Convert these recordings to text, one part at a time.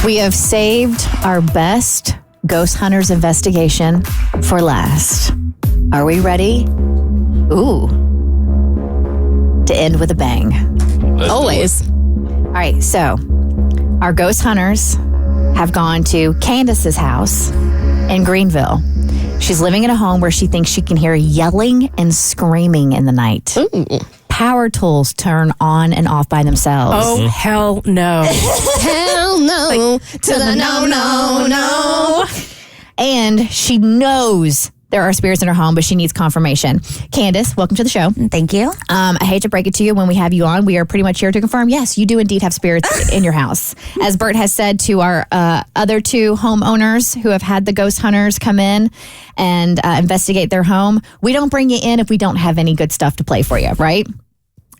We have saved our best Ghost Hunters investigation for last. Are we ready? Ooh. To end with a bang. Always. All right, so our Ghost Hunters have gone to Candice's house in Greenville. She's living in a home where she thinks she can hear yelling and screaming in the night. Ooh. Power tools turn on and off by themselves. Oh, hell no. Hell no. To the no, no, no. And she knows there are spirits in her home, but she needs confirmation. Candice, welcome to the show. Thank you. I hate to break it to you when we have you on. We are pretty much here to confirm, yes, you do indeed have spirits in your house. As Bert has said to our other two homeowners who have had the ghost hunters come in and investigate their home, we don't bring you in if we don't have any good stuff to play for you, right?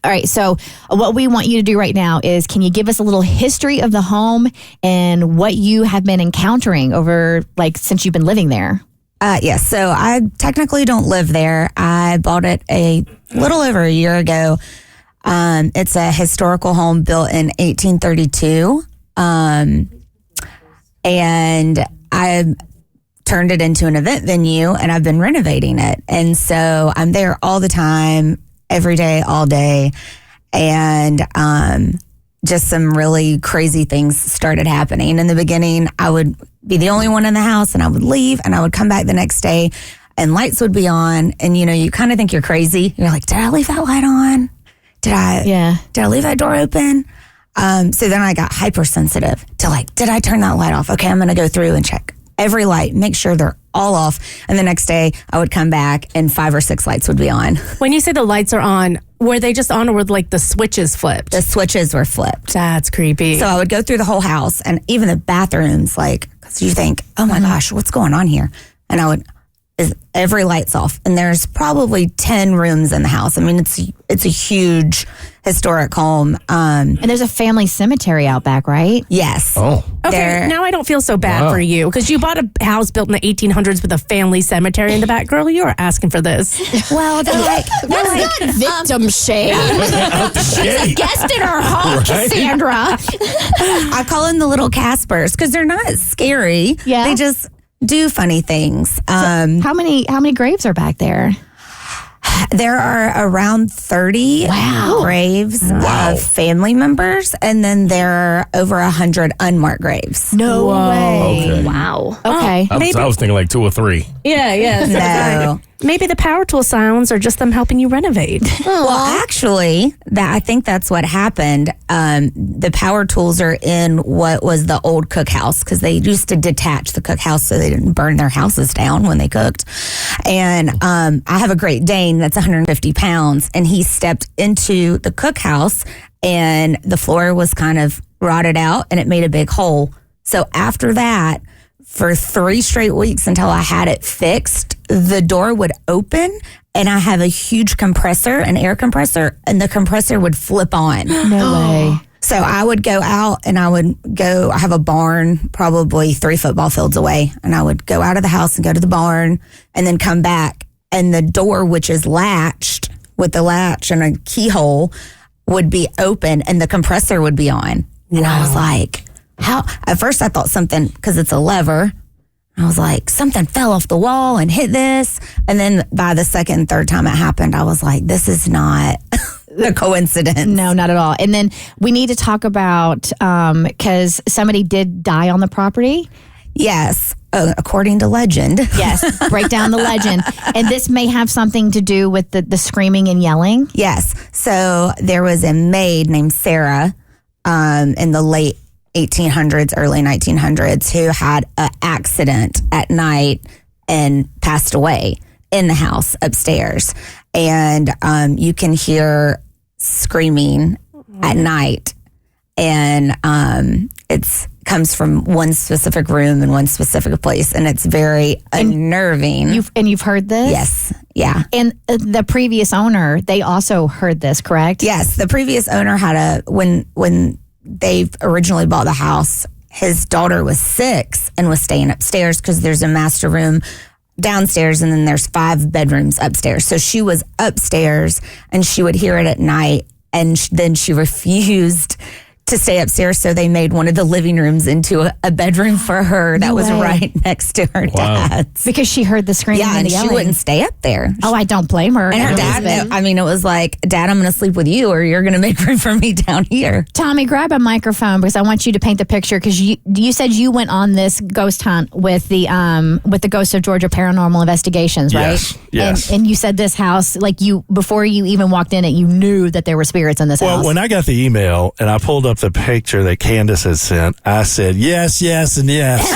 All right, so what we want you to do right now is, can you give us a little history of the home and what you have been encountering over, since you've been living there? Yes, so I technically don't live there. I bought it a little over a year ago. It's a historical home built in 1832. And I turned it into an event venue, and I've been renovating it. And so I'm there all the time, every day, all day. And just some really crazy things started happening. In the beginning, I would be the only one in the house, and I would leave, and I would come back the next day, and lights would be on. And, you kind of think you're crazy. You're like, did I leave that light on? Did I leave that door open? So then I got hypersensitive to did I turn that light off? Okay, I'm going to go through and check every light, make sure they're all off. And the next day I would come back and 5 or 6 lights would be on. When you say the lights are on, were they just on, or were the switches flipped? The switches were flipped. That's creepy. So I would go through the whole house, and even the bathrooms, because you think, oh my gosh, what's going on here? And every light's off. And there's probably 10 rooms in the house. I mean, it's a huge historic home. And there's a family cemetery out back, right? Yes. Oh. Okay, now I don't feel so bad for you, because you bought a house built in the 1800s with a family cemetery in the back. Girl, you are asking for this. Well, they're That's not victim shame. She's a guest in our home, Right? Cassandra. I call them the little Caspers, because they're not scary. Yeah. They just do funny things. How many graves are back there? There are around 30 graves of family members, and then there are over 100 unmarked graves. No way. Okay. Wow. Okay. I was thinking 2 or 3. Yeah. No. Maybe the power tool sounds are just them helping you renovate. Well, actually, I think that's what happened. The power tools are in what was the old cookhouse, because they used to detach the cookhouse so they didn't burn their houses down when they cooked. And I have a Great Dane that's 150 pounds, and he stepped into the cookhouse, and the floor was kind of rotted out, and it made a big hole. So after that, for 3 straight weeks until I had it fixed, the door would open, and I have a huge compressor, an air compressor, and the compressor would flip on. No way. So I would go out, and I have a barn probably 3 football fields away, and I would go out of the house and go to the barn and then come back, and the door, which is latched with the latch and a keyhole, would be open, and the compressor would be on. And I was like, how? At first I thought something, because it's a lever, I was like, something fell off the wall and hit this. And then by the second and third time it happened, I was like, this is not a coincidence. No, not at all. And then we need to talk about, because somebody did die on the property. Yes, according to legend. Yes, break down the legend. And this may have something to do with the screaming and yelling. Yes. So there was a maid named Sarah in the late 1800s, early 1900s, who had an accident at night and passed away in the house upstairs. And you can hear screaming at night. And it's comes from one specific room in one specific place, and it's very unnerving. You've heard this? Yes. Yeah. And the previous owner, they also heard this, correct? Yes. The previous owner had when they originally bought the house, his daughter was 6 and was staying upstairs, because there's a master room downstairs and then there's 5 bedrooms upstairs. So she was upstairs and she would hear it at night, and then she refused to stay upstairs, so they made one of the living rooms into a bedroom for her that was right next to her dad's. Because she heard the screaming and the yelling. She wouldn't stay up there. Oh, I don't blame her. And her dad, it was like, Dad, I'm going to sleep with you, or you're going to make room for me down here. Tommy, grab a microphone because I want you to paint the picture, because you said you went on this ghost hunt with the Ghost of Georgia Paranormal Investigations, right? Yes. And you said this house, like before you even walked in it, you knew that there were spirits in this house. Well, when I got the email and I pulled up the picture that Candice had sent, I said, yes, and yes.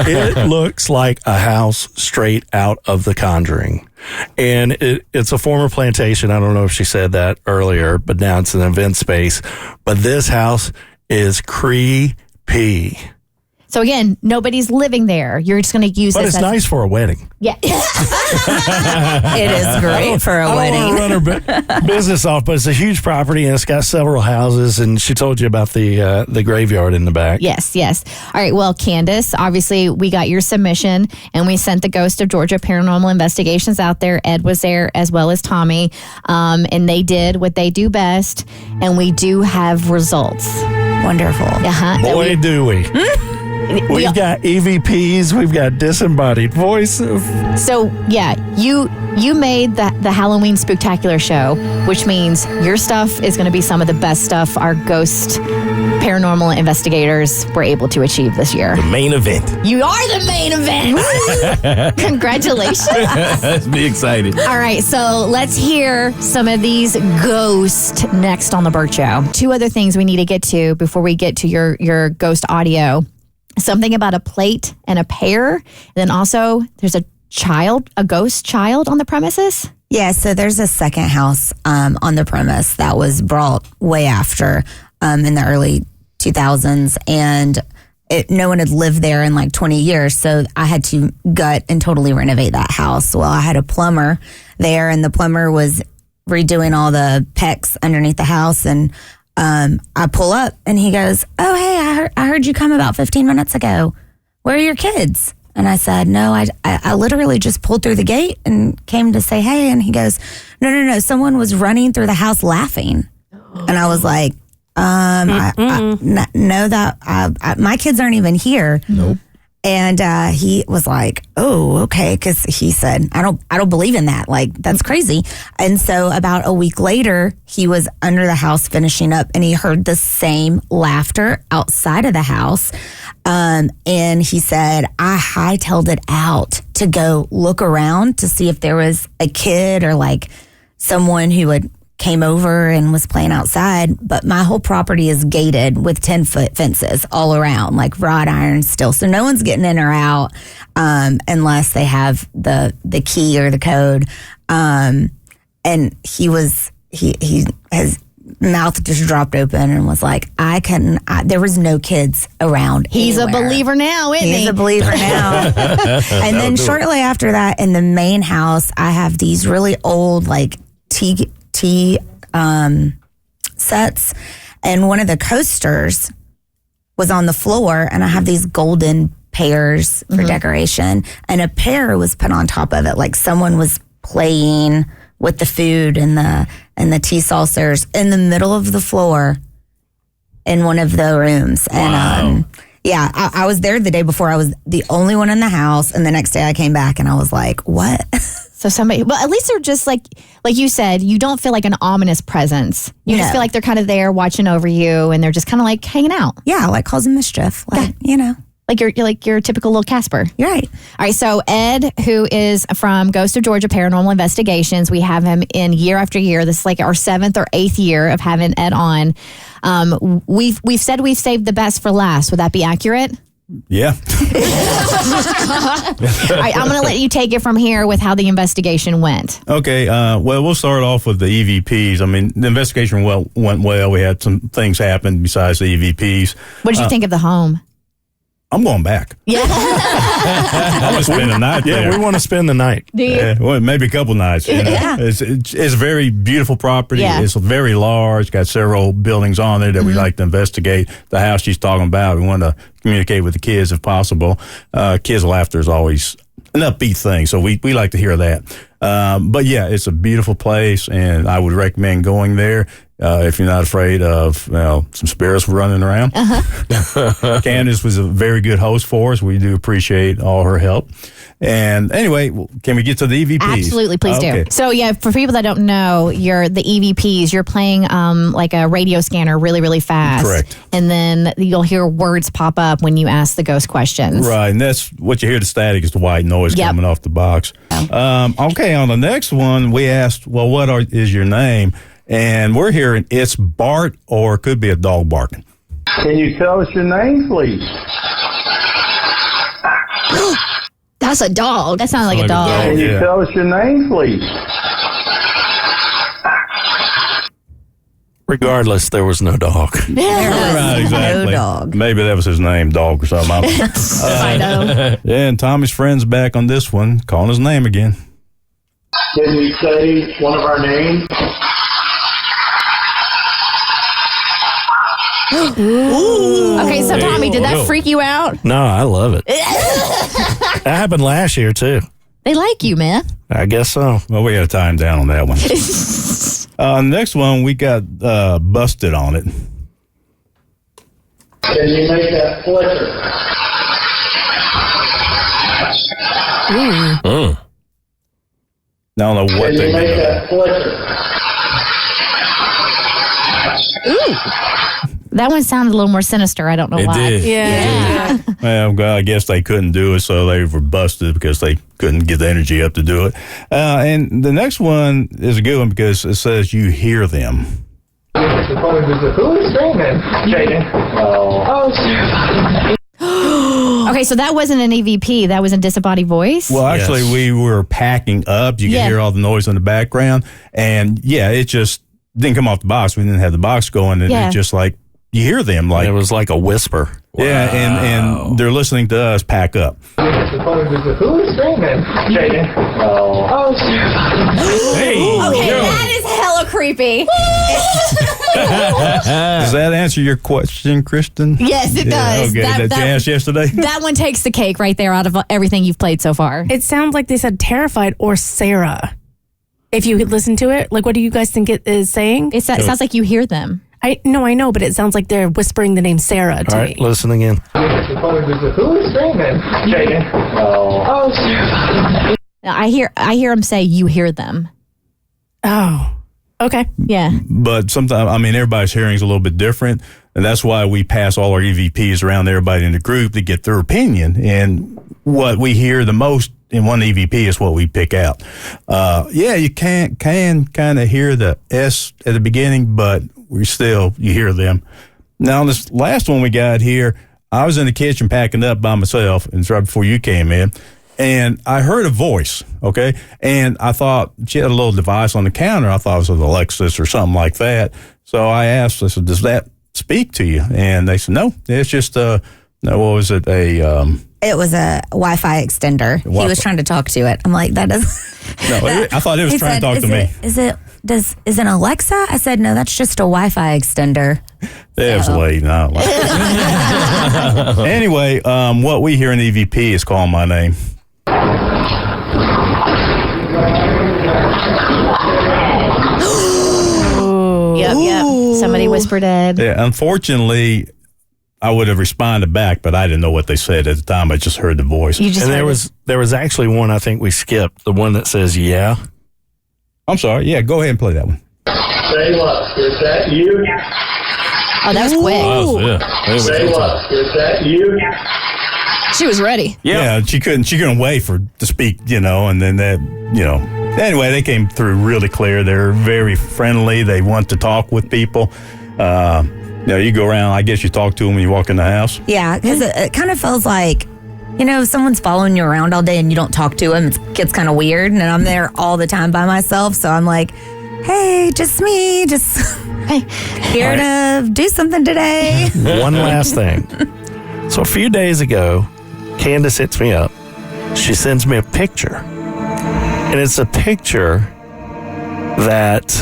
It looks like a house straight out of The Conjuring. And it's a former plantation. I don't know if she said that earlier, but now it's an event space. But this house is creepy. So again, nobody's living there. You're just going to use but this. But it's nice for a wedding. Yeah. It is great for a wedding. I don't want to run her business off, but it's a huge property and it's got several houses. And she told you about the graveyard in the back. Yes. All right. Well, Candice, obviously we got your submission and we sent the Ghost of Georgia Paranormal Investigations out there. Ed was there as well as Tommy. And they did what they do best. And we do have results. Wonderful. Boy, do we. We've got EVPs. We've got disembodied voices. So, yeah, you made the Halloween Spooktacular show, which means your stuff is going to be some of the best stuff our ghost paranormal investigators were able to achieve this year. The main event. You are the main event. Congratulations. Let's be excited. All right, so let's hear some of these ghosts next on the Bert Show. 2 other things we need to get to before we get to your ghost audio. Something about a plate and a pear. And then also there's a ghost child on the premises. Yeah, so there's a second house on the premise that was brought way after in the early 2000s. And no one had lived there in like 20 years. So I had to gut and totally renovate that house. Well, I had a plumber there, and the plumber was redoing all the PEX underneath the house. And I pull up and he goes, "Oh, hey, I heard you come about 15 minutes ago. Where are your kids?" And I said, "No, I literally just pulled through the gate and came to say hey." And he goes, No. Someone was running through the house laughing. And I was like, my kids aren't even here. Nope. And he was like, "Oh, okay," because he said, "I don't believe in that. Like, that's crazy." And so about a week later, he was under the house finishing up, and he heard the same laughter outside of the house. And he said, "I hightailed it out to go look around to see if there was a kid or like someone who had came over and was playing outside, but my whole property is gated with 10-foot fences all around, like wrought iron still. So no one's getting in or out unless they have the key or the code." And his mouth just dropped open and was like, there was no kids around. He's anywhere. A believer now, isn't he? He's a believer now. And then shortly after that, in the main house, I have these really old, like, tea sets, and one of the coasters was on the floor, and I have these golden pears for decoration, and a pear was put on top of it, like someone was playing with the food and the tea saucers in the middle of the floor in one of the rooms. And I was there the day before. I was the only one in the house, and the next day I came back and I was like, "What?" So at least they're just like you said, you don't feel like an ominous presence. You just feel like they're kind of there watching over you, and they're just kind of like hanging out. Yeah, like causing mischief. Like, Like you're typical little Casper. You're right. All right, so Ed, who is from Ghost of Georgia Paranormal Investigations, we have him in year after year. This is like our 7th or 8th year of having Ed on. We've said we've saved the best for last. Would that be accurate? Yeah. All right, I'm going to let you take it from here with how the investigation went. Okay. Well, we'll start off with the EVPs. I mean, the investigation went well. We had some things happen besides the EVPs. What did you think of the home? I'm going back. Yeah. I want to spend the night there. Yeah, we want to spend the night. Do you? Yeah, well, maybe a couple nights. Yeah. It's a very beautiful property. Yeah. It's very large. Got several buildings on there that we like to investigate. The house she's talking about, we want to communicate with the kids if possible. Kids' laughter is always an upbeat thing, so we like to hear that. But yeah, it's a beautiful place, and I would recommend going there. if you're not afraid of some spirits running around. Candice was a very good host for us. We do appreciate all her help. And anyway, can we get to the EVPs? Absolutely, please do. So yeah, for people that don't know, you're the EVPs. You're playing like a radio scanner really, really fast. Correct. And then you'll hear words pop up when you ask the ghost questions. Right, and that's what you hear. The static is the white noise coming off the box. Okay, on the next one, we asked, well, what is your name? And we're hearing it's Bart, or it could be a dog barking. Can you tell us your name, please? That's a dog. That sounds like a dog. Can you tell us your name, please? Regardless, there was no dog. Right, exactly. No dog. Maybe that was his name, dog or something. I know. Yeah, and Tommy's friend's back on this one, calling his name again. Can you say one of our names? Okay, so Tommy, did that freak you out? No, I love it. That happened last year, too. They like you, man. I guess so. Well, we got to time down on that one. Next one, we got busted on it. Can you make that flicker? I don't know what Can they you make mean. that flicker? That one sounded a little more sinister. I don't know why. It did. Yeah. Well, I guess they couldn't do it, so they were busted because they couldn't get the energy up to do it. And the next one is a good one because it says you hear them. Who is screaming? Jaden. Oh, Okay, so that wasn't an EVP. That was a disembodied voice. Well, actually, we were packing up. You could hear all the noise in the background. And, it just didn't come off the box. We didn't have the box going. And it just like, you hear them like. It was like a whisper. Yeah, and they're listening to us pack up. who is screaming? Jaden. Oh, Hey! Okay, that is hella creepy. Does that answer your question, Kristen? Yes, it does. Okay, that you asked yesterday? That one takes the cake right there out of everything you've played so far. It sounds like they said terrified or Sarah. If you listen to it, like, what do you guys think it is saying? It sounds like you hear them. I know, but it sounds like they're whispering the name Sarah to All me. right, listen again. who is screaming? Jaden. Oh, Now, I hear them say you hear them. Oh, okay. Yeah. But sometimes, everybody's hearing is a little bit different. And that's why we pass all our EVPs around to everybody in the group to get their opinion. And what we hear the most in one EVP is what we pick out. You can kind of hear the S at the beginning, but you hear them. Now, this last one we got here, I was in the kitchen packing up by myself, and it's right before you came in, and I heard a voice, okay? And I thought she had a little device on the counter. I thought it was an Alexis or something like that. So I asked, I said, does that speak to you? And they said, no, it's just what was it? It was a Wi-Fi extender. He was trying to talk to it. I'm like, that doesn't. No, I thought it was trying to talk to me. Is it an Alexa? I said, no, that's just a Wi-Fi extender. Absolutely not. Anyway, what we hear in EVP is calling my name. Yep. Somebody whispered it. Yeah, unfortunately, I would have responded back, but I didn't know what they said at the time. I just heard the voice. You just And heard there was actually one I think we skipped, the one that says yeah. I'm sorry. Yeah, go ahead and play that one. say what? Is that you? Oh, that was quick. Say what? Is that you? She was ready. Yeah, she couldn't wait to speak, and then that, Anyway, they came through really clear. They're very friendly. They want to talk with people. You go around, I guess you talk to them when you walk in the house. Yeah, because it kind of feels like, if someone's following you around all day and you don't talk to them, it gets kind of weird. And I'm there all the time by myself. So I'm like, hey, just me, here to do something today. One last thing. So a few days ago, Candice hits me up. She sends me a picture. And it's a picture that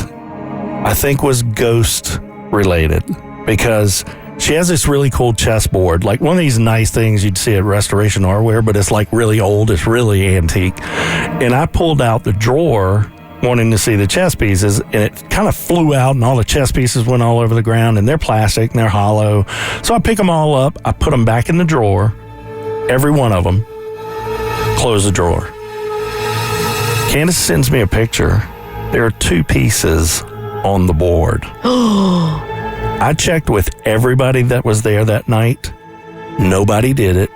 I think was ghost related because she has this really cool chessboard, like one of these nice things you'd see at Restoration Hardware, but it's like really old, it's really antique. And I pulled out the drawer wanting to see the chess pieces, and it kind of flew out, and all the chess pieces went all over the ground, and they're plastic and they're hollow. So I pick them all up, I put them back in the drawer, every one of them, close the drawer. Candice sends me a picture. There are 2 pieces on the board. I checked with everybody that was there that night. Nobody did it.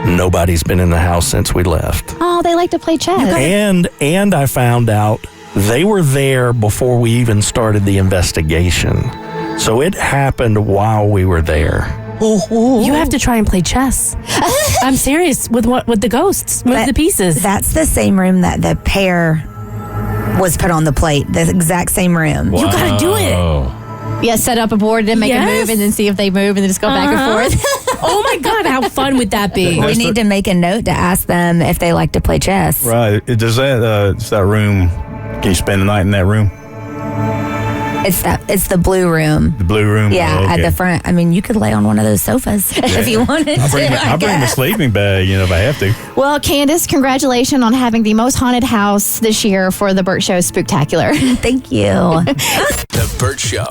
Nobody's been in the house since we left. Oh, they like to play chess. And I found out they were there before we even started the investigation. So it happened while we were there. You have to try and play chess. I'm serious. With the ghosts? Move the pieces. That's the same room that the pair was put on the plate. The exact same room. You got to do it. Yeah, set up a board and make a move and then see if they move and then just go back and forth. Oh my God, how fun would that be? We need to make a note to ask them if they like to play chess. Right. Does that room, can you spend the night in that room? It's the blue room. The blue room? Yeah, Oh, okay. at the front. I mean, you could lay on one of those sofas if you wanted I'll bring, to. I'll bring the sleeping bag, if I have to. Well, Candice, congratulations on having the most haunted house this year for the Bert Show Spooktacular. Thank you. The Bert Show.